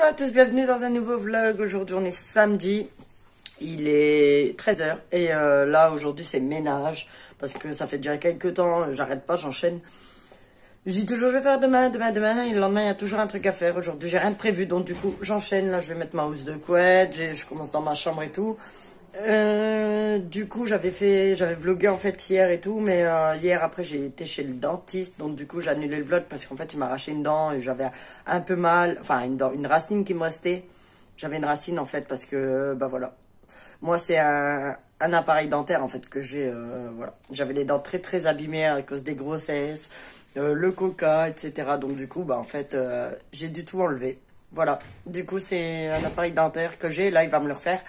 Bonjour à tous, bienvenue dans un nouveau vlog. Aujourd'hui on est samedi, il est 13h et là aujourd'hui c'est ménage parce que ça fait déjà quelques temps, j'arrête pas, j'enchaîne. Je dis toujours je vais faire demain et le lendemain il y a toujours un truc à faire. Aujourd'hui j'ai rien de prévu donc du coup j'enchaîne. Là je vais mettre ma housse de couette, je commence dans ma chambre et tout. Du coup j'avais vlogué en fait hier et tout, mais hier après j'ai été chez le dentiste, donc du coup j'ai annulé le vlog parce qu'en fait il m'a arraché une dent et j'avais un peu mal, enfin une racine qui me restait. J'avais une racine en fait parce que bah voilà, moi c'est un appareil dentaire en fait que j'ai, voilà, j'avais les dents très abîmées à cause des grossesses, le coca, etc. Donc du coup bah en fait j'ai dû tout enlever. Voilà, du coup c'est un appareil dentaire que j'ai, là il va me le refaire.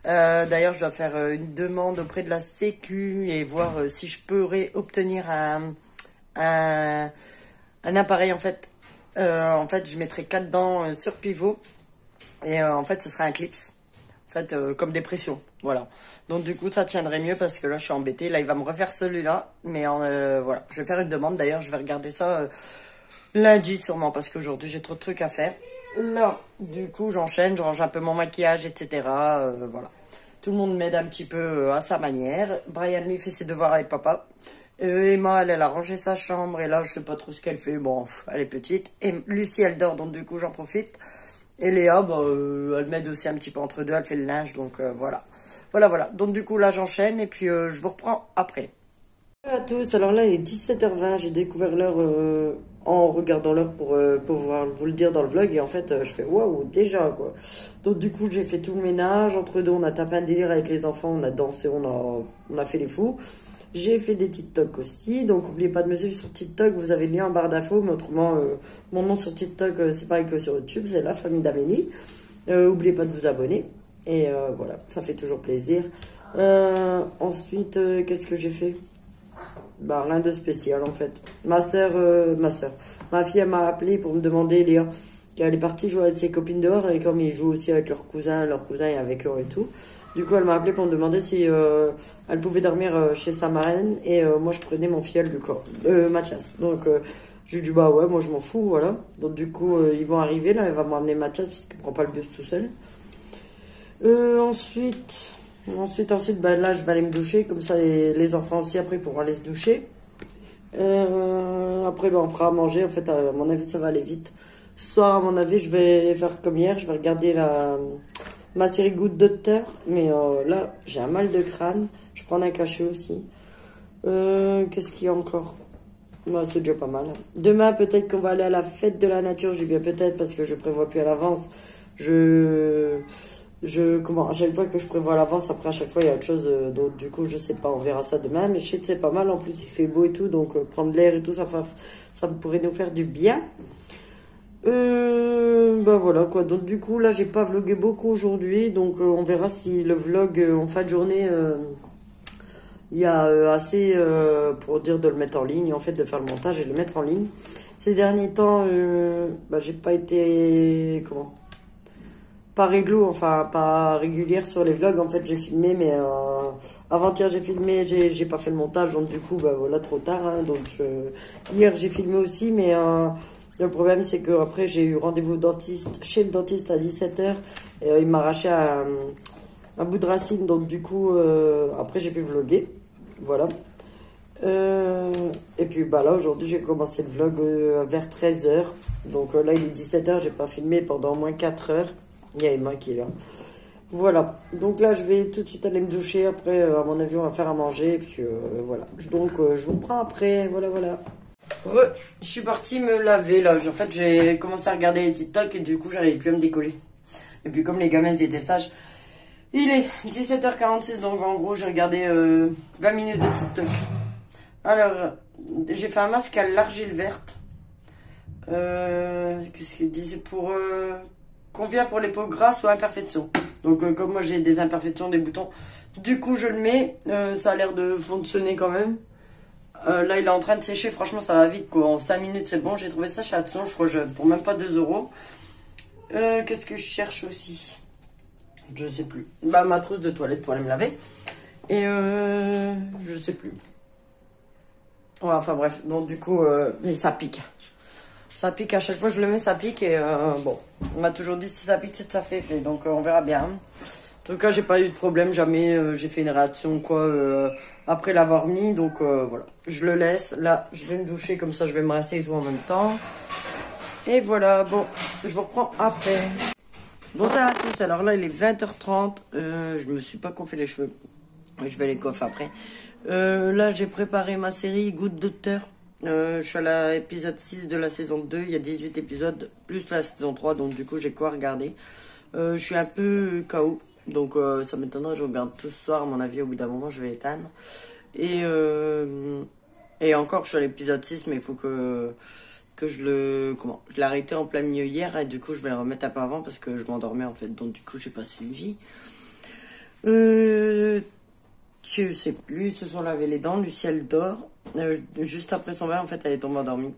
D'ailleurs, je dois faire une demande auprès de la Sécu et voir si je pourrais obtenir un appareil en fait. En fait, je mettrai 4 dents sur pivot et en fait, ce sera un clips. En fait, comme des pressions, voilà. Donc du coup, ça tiendrait mieux parce que là, je suis embêtée. Là, il va me refaire celui-là, mais voilà, je vais faire une demande. D'ailleurs, je vais regarder ça lundi sûrement parce qu'aujourd'hui, j'ai trop de trucs à faire. Là, du coup, j'enchaîne, je range un peu mon maquillage, etc. Voilà. Tout le monde m'aide un petit peu à sa manière. Brian, lui, fait ses devoirs avec papa. Emma, elle a rangé sa chambre. Et là, je sais pas trop ce qu'elle fait. Bon, elle est petite. Et Lucie, elle dort, donc du coup, j'en profite. Et Léa, bah, elle m'aide aussi un petit peu entre deux. Elle fait le linge, donc voilà. Voilà. Donc du coup, là, j'enchaîne. Et puis, je vous reprends après. Bonjour à tous, alors là il est 17h20, j'ai découvert l'heure en regardant l'heure pour pouvoir vous le dire dans le vlog et en fait je fais waouh déjà quoi. Donc du coup j'ai fait tout le ménage, entre deux on a tapé un délire avec les enfants, on a dansé, on a fait les fous. J'ai fait des TikTok aussi, donc n'oubliez pas de me suivre sur TikTok, vous avez le lien en barre d'infos, mais autrement mon nom sur TikTok c'est pareil que sur YouTube, c'est la famille d'Amélie. N'oubliez pas de vous abonner et voilà, ça fait toujours plaisir. Ensuite qu'est-ce que j'ai fait? Bah, rien de spécial en fait. Ma fille elle m'a appelé pour me demander, Léa, qu'elle est partie jouer avec ses copines dehors et comme ils jouent aussi avec leurs cousins est avec eux et tout. Du coup elle m'a appelé pour me demander si elle pouvait dormir chez sa marraine et moi je prenais mon filleul Mathias. Donc je lui ai dit bah ouais moi je m'en fous voilà. Donc du coup ils vont arriver là, elle va m'emmener Mathias puisqu'il prend pas le bus tout seul. Ensuite, bah, là, je vais aller me doucher. Comme ça, les enfants aussi, après, pourront aller se doucher. Après, bah, on fera à manger. En fait, à mon avis, ça va aller vite. Ce soir, à mon avis, je vais faire comme hier. Je vais regarder ma série Good Doctor. Mais là, j'ai un mal de crâne. Je prends un cachet aussi. Qu'est-ce qu'il y a encore? Bah, c'est déjà pas mal. Demain, peut-être qu'on va aller à la fête de la nature. J'y viens peut-être parce que je prévois plus à l'avance. À chaque fois que je prévois à l'avance, après à chaque fois il y a autre chose, donc du coup je sais pas, on verra ça demain, mais je sais que c'est pas mal, en plus il fait beau et tout, donc prendre l'air et tout, ça pourrait nous faire du bien. Bah voilà quoi, donc du coup là j'ai pas vlogué beaucoup aujourd'hui, donc on verra si le vlog en fin de journée, il y a assez pour dire de le mettre en ligne, en fait de faire le montage et de le mettre en ligne. Ces derniers temps, bah j'ai pas été, pas réglo, enfin pas régulière sur les vlogs. En fait j'ai filmé, mais avant-hier j'ai filmé, j'ai pas fait le montage, donc du coup bah voilà, trop tard hein. Donc hier j'ai filmé aussi, mais le problème c'est que après j'ai eu rendez-vous chez le dentiste à 17h et il m'a arraché un bout de racine, donc du coup après j'ai pu vlogger, voilà. Et puis bah là aujourd'hui j'ai commencé le vlog vers 13h, donc là il est 17h, j'ai pas filmé pendant au moins 4 heures. Il y a Emma qui est là. Voilà. Donc là, je vais tout de suite aller me doucher. Après, à mon avis, on va faire à manger. Et puis voilà. Donc, je vous reprends après. Voilà. Je suis partie me laver là. En fait, j'ai commencé à regarder les TikTok et du coup, j'arrivais plus à me décoller. Et puis, comme les gamins étaient sages, il est 17h46. Donc, en gros, j'ai regardé 20 minutes de TikTok. Alors, j'ai fait un masque à l'argile verte. Qu'est-ce qu'il dit? C'est pour... convient pour les peaux grasses ou imperfections. Donc comme moi j'ai des imperfections, des boutons, du coup je le mets, ça a l'air de fonctionner quand même. Là il est en train de sécher, franchement ça va vite quoi, en 5 minutes c'est bon. J'ai trouvé ça chez Hudson, je crois, pour même pas 2 euros. Qu'est-ce que je cherche aussi? Je sais plus. Bah ma trousse de toilette pour aller me laver. Et je sais plus. Ouais, enfin bref, donc du coup ça pique. Ça pique, à chaque fois que je le mets, ça pique. Et bon, on m'a toujours dit si ça pique, c'est que ça fait effet. Donc on verra bien. En tout cas, j'ai pas eu de problème. Jamais j'ai fait une réaction quoi après l'avoir mis. Donc voilà, je le laisse. Là, je vais me doucher. Comme ça, je vais me rincer et tout en même temps. Et voilà, bon, je vous reprends après. Bonsoir à tous. Alors là, il est 20h30. Je me suis pas coiffé les cheveux. Je vais les coiffer après. Là, j'ai préparé ma série Good Doctor. Je suis à l'épisode 6 de la saison 2. Il y a 18 épisodes, plus la saison 3. Donc, du coup, j'ai quoi regarder. Je suis un peu KO. Donc, ça m'étonnerait. Je regarde tout ce soir. À mon avis, au bout d'un moment, je vais éteindre. Et encore, je suis à l'épisode 6. Mais il faut que je l'ai arrêté en plein milieu hier. Et du coup, je vais le remettre un peu avant parce que je m'endormais, en fait. Donc, du coup, j'ai pas suivi. Je sais plus, ils se sont lavé les dents, Lucielle dort. Juste après son verre, en fait, elle est tombée endormie.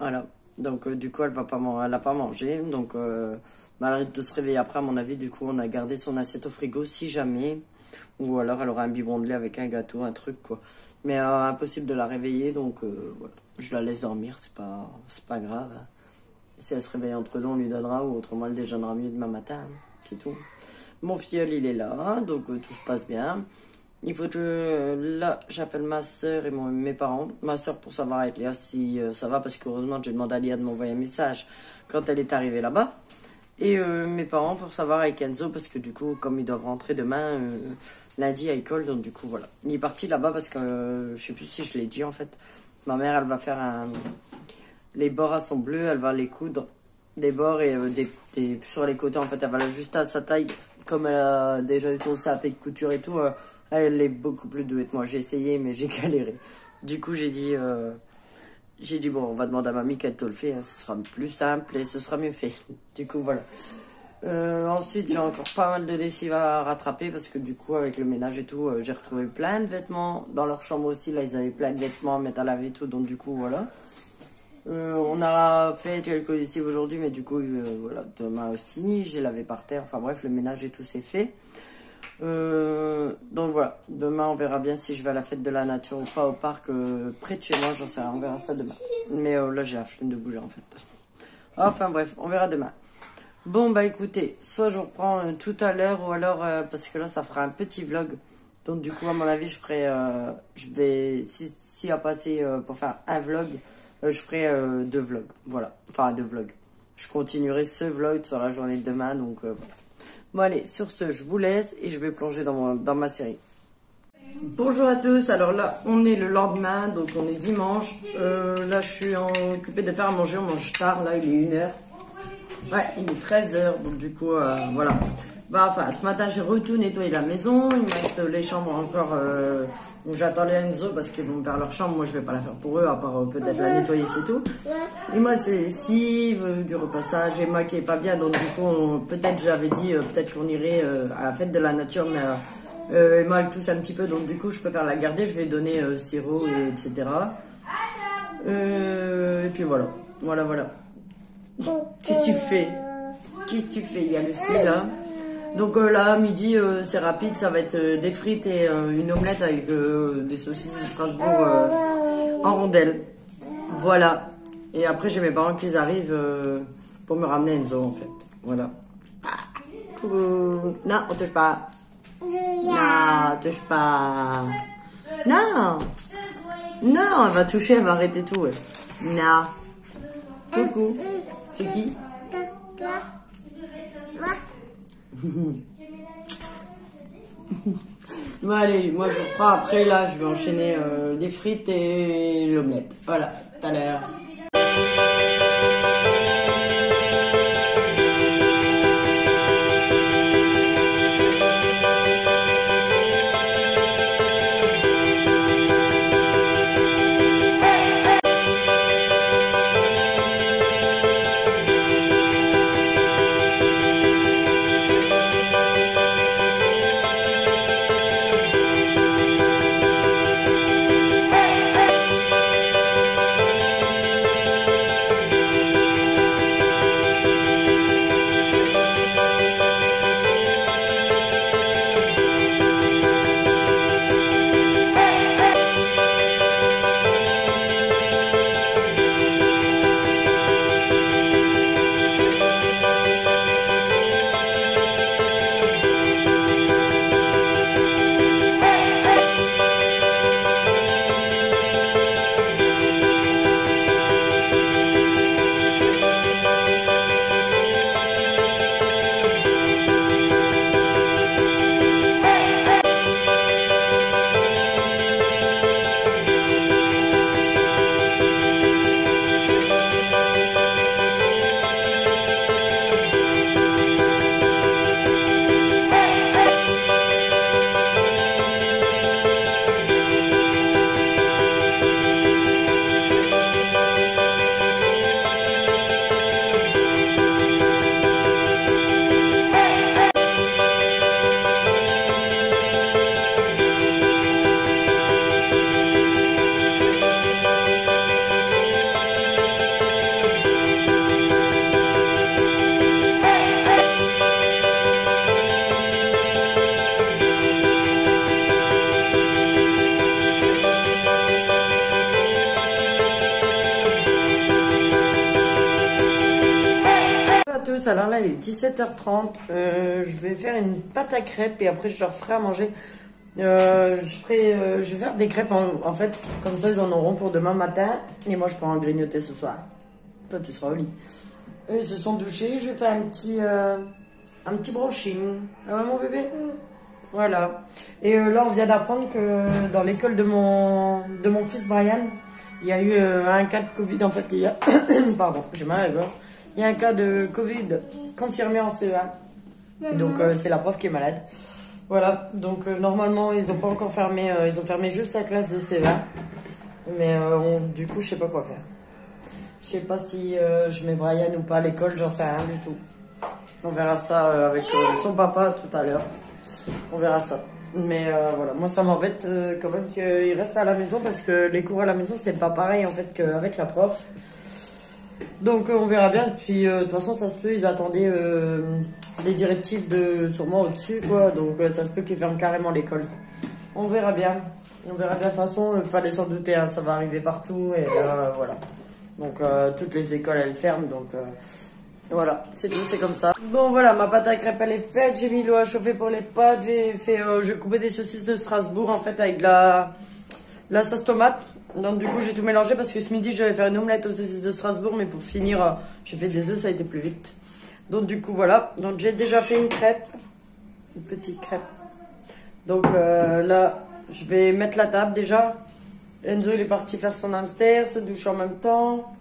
Voilà. Donc, du coup, elle a pas mangé. Donc, elle risque de se réveiller après, à mon avis. Du coup, on a gardé son assiette au frigo, si jamais. Ou alors, elle aura un biberon de lait avec un gâteau, un truc, quoi. Mais impossible de la réveiller, donc, voilà. Je la laisse dormir, c'est pas grave. Si elle se réveille entre deux, on lui donnera, ou autrement, elle déjeunera mieux demain matin. C'est tout. Mon filleul, il est là, donc tout se passe bien. Il faut que là, j'appelle ma soeur et mes parents. Ma soeur pour savoir avec Léa si ça va, parce qu'heureusement, j'ai demandé à Léa de m'envoyer un message quand elle est arrivée là-bas. Et mes parents pour savoir avec Enzo, parce que du coup, comme ils doivent rentrer demain, lundi à l'école, donc du coup, voilà. Il est parti là-bas parce que, je sais plus si je l'ai dit en fait. Ma mère, elle va faire les bords à son bleu, elle va les coudre. Des bords et sur les côtés, en fait, elle va juste à sa taille. Comme elle a déjà eu son CAP de couture et tout, elle est beaucoup plus douée que moi. J'ai essayé, mais j'ai galéré. Du coup, j'ai dit, bon, on va demander à mamie qu'elle te le fait. Hein, ce sera plus simple et ce sera mieux fait. Du coup, voilà. Ensuite, j'ai encore pas mal de lessive à rattraper parce que du coup, avec le ménage et tout, j'ai retrouvé plein de vêtements. Dans leur chambre aussi, là, ils avaient plein de vêtements à mettre à laver et tout. Donc, du coup, voilà. On a fait quelques lessives aujourd'hui, mais du coup, voilà, demain aussi, j'ai lavé par terre. Enfin bref, le ménage et tout c'est fait. Donc voilà, demain on verra bien si je vais à la fête de la nature ou pas au parc près de chez moi, j'en sais rien, on verra ça demain. Mais là, j'ai la flemme de bouger en fait. Enfin bref, on verra demain. Bon, bah écoutez, soit je reprends tout à l'heure ou alors, parce que là, ça fera un petit vlog. Donc du coup, à mon avis, je vais, si à passer pour faire un vlog, je ferai 2 vlogs, voilà, enfin 2 vlogs. Je continuerai ce vlog sur la journée de demain, donc voilà. Bon allez, sur ce, je vous laisse et je vais plonger dans ma série. Bonjour à tous, alors là, on est le lendemain, donc on est dimanche. Là, je suis occupée de faire à manger, on mange tard, là, il est 1h. Ouais, il est 13h, donc du coup, voilà. Bah, enfin, ce matin, j'ai tout nettoyé la maison. Il me reste les chambres encore. Donc j'attends les Enzo parce qu'ils vont me faire leur chambre. Moi, je vais pas la faire pour eux, à part peut-être la nettoyer, c'est tout. Et moi, c'est lessive, du repassage. Emma qui est pas bien, donc du coup, peut-être j'avais dit, peut-être qu'on irait à la fête de la nature, mais Emma, elle tousse un petit peu, donc du coup, je préfère la garder. Je vais donner sirop, etc. Et puis voilà. Voilà. Qu'est-ce que tu fais? Il y a Lucie là. Donc là, midi, c'est rapide, ça va être des frites et une omelette avec des saucisses de Strasbourg en rondelles. Voilà. Et après, j'ai mes parents qui arrivent pour me ramener Enzo, en fait. Voilà. Coucou. Non, on touche pas. Non, touche pas. Non. Non, elle va toucher, elle va arrêter tout. Ouais. Non. Coucou. C'est qui? Bon allez, moi je reprends après, là je vais enchaîner les frites et l'omelette. Voilà, tout à l'heure. tous, alors là il est 17h30. Je vais faire une pâte à crêpes et après je leur ferai à manger. Je vais faire des crêpes en fait, comme ça ils en auront pour demain matin. Et moi je pourrai en grignoter ce soir. Toi tu seras au lit. Eux ils se sont douchés, je vais faire un petit brushing. Ah ouais mon bébé? Voilà. Et là on vient d'apprendre que dans l'école de mon fils Brian, il y a eu un cas de Covid en fait. Il y a... Pardon, j'ai mal à la gorge. Il y a un cas de Covid confirmé en CE1. Donc c'est la prof qui est malade. Voilà, donc normalement ils n'ont pas encore fermé, ils ont fermé juste la classe de CE1. Mais du coup je sais pas quoi faire. Je sais pas si je mets Brian ou pas à l'école, j'en sais rien du tout. On verra ça avec son papa tout à l'heure. On verra ça. Mais voilà, moi ça m'embête quand même qu'il reste à la maison parce que les cours à la maison c'est pas pareil en fait qu'avec la prof. Donc on verra bien. Puis de toute façon ça se peut, ils attendaient des directives de sûrement au-dessus quoi. Donc ça se peut qu'ils ferment carrément l'école. On verra bien. On verra bien de toute façon, il fallait s'en douter, hein, ça va arriver partout et voilà. Donc toutes les écoles elles ferment donc voilà, c'est tout, c'est comme ça. Bon voilà, ma pâte à crêpes elle est faite, j'ai mis l'eau à chauffer pour les pâtes, j'ai coupé des saucisses de Strasbourg en fait avec la sauce tomate. Donc du coup j'ai tout mélangé parce que ce midi je vais faire une omelette aux saucisses de Strasbourg, mais pour finir j'ai fait des œufs, ça a été plus vite. Donc du coup voilà, donc j'ai déjà fait une crêpe, une petite crêpe. Donc là je vais mettre la table déjà. Enzo il est parti faire son hamster, se doucher en même temps.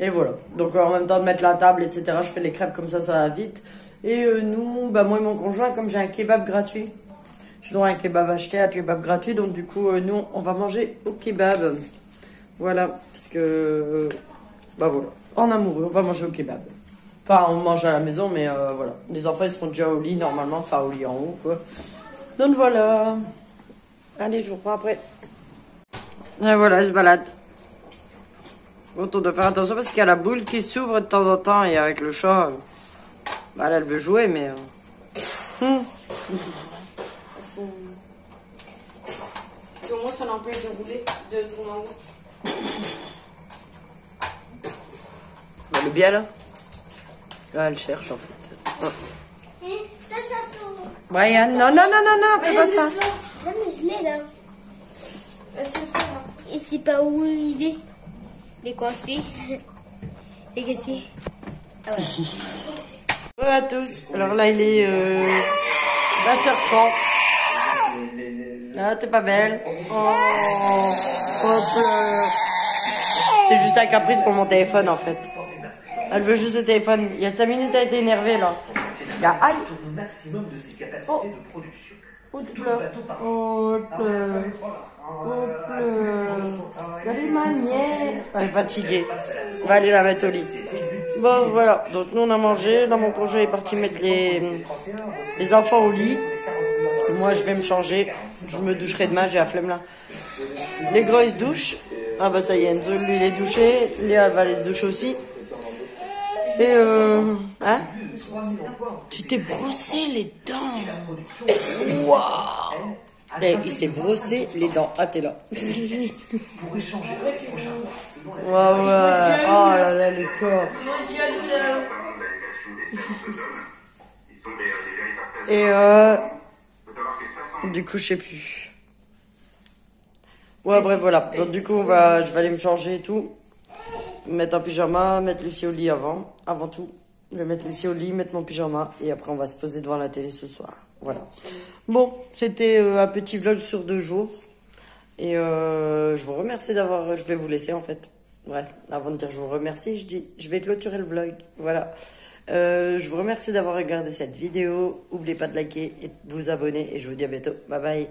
Et voilà, donc en même temps de mettre la table, etc. Je fais les crêpes comme ça va vite. Et nous, bah moi et mon conjoint, comme j'ai un kebab gratuit, je dois un kebab acheté, un kebab gratuit. Donc du coup, nous, on va manger au kebab. Voilà, parce que, bah voilà, en amoureux, on va manger au kebab. Enfin, on mange à la maison, mais voilà. Les enfants, ils seront déjà au lit normalement, enfin au lit en haut, quoi. Donc voilà. Allez, je vous reprends après. Et voilà, elle se balade. Bon, on doit faire attention parce qu'il y a la boule qui s'ouvre de temps en temps et avec le chat, bah, elle veut jouer, mais... Au moins, ça l'empêche de rouler, de tourner en rond. Bah, le biais, là. Là, elle cherche, en fait. Oh. Brian, non, fais pas ça. Non, mais je l'ai là. C'est fait, là. Et c'est pas où il est. Il est coincé. Il est cassé. Ah ouais. Bonjour à tous. Alors là, il est 20h30. Ah, t'es pas belle. Oh, hop. C'est juste un caprice pour mon téléphone, en fait. Elle veut juste le téléphone. Il y a 5 minutes, elle a été énervée, là. Il y a aïe. Oh. Hop là. Hop là. Hop là. Elle est manière. Elle est fatiguée. On va aller la mettre au lit. Bon, voilà. Donc, nous, on a mangé. Là, mon conjoint est parti mettre les enfants au lit. Moi, je vais me changer. Je me doucherai demain. J'ai la flemme, là. Les gros, ils se douchent. Ah, bah, ça y est. Enzo, lui, il est douché. Léa va aller se doucher aussi. Et, hein? Tu t'es brossé les dents. Waouh! Il s'est brossé les dents. Ah, t'es là. Waouh, ouais. Oh là là, le corps. Et du coup, je sais plus. Ouais, bref, voilà. Donc, du coup, je vais aller me changer et tout. Mettre un pyjama, mettre Lucie au lit avant tout. Je vais mettre Lucie au lit, mettre mon pyjama et après on va se poser devant la télé ce soir. Voilà. Bon, c'était un petit vlog sur 2 jours. Et je vous remercie d'avoir... Je vais vous laisser en fait. Bref, avant de dire je vous remercie, je vais clôturer le vlog. Voilà. Je vous remercie d'avoir regardé cette vidéo. N'oubliez pas de liker et de vous abonner et je vous dis à bientôt. Bye bye.